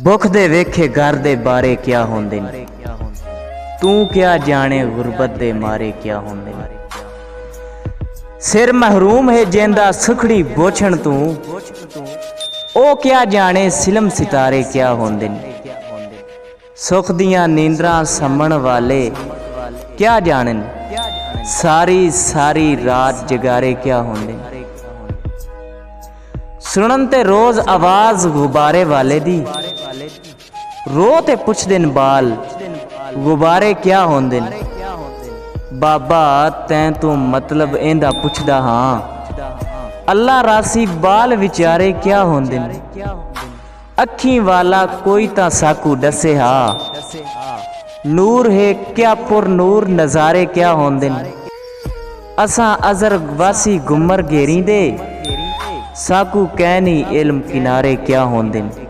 भुख दे वेखे घर दे बारे क्या होंदे ने, तू क्या जाने गुरबत दे मारे क्या होंदे ने। सिर महरूम है जेंदा सुखड़ी बोछण तू, ओ क्या जाने सिलम सितारे क्या होंदे ने। सुख दियां नींदरां सम्मण वाले क्या जानन, सारी सारी रात जगारे क्या होंदे ने। सुनन ते रोज आवाज गुबारे वाले दी, रो ते पुछदे न बाल गुबारे क्या होंदे ने। बाबा तैं तू मतलब एंदा पुछदा हां, अल्लाह रासी बाल विचारे क्या होंदे ने। अखी वाला कोई तां साकू दसे हा, नूर है क्या पुर नूर नजारे क्या होंदे ने। असां अजर वासी गुमर घेरी दे, साकू कहनी इल्म किनारे क्या होंदे ने।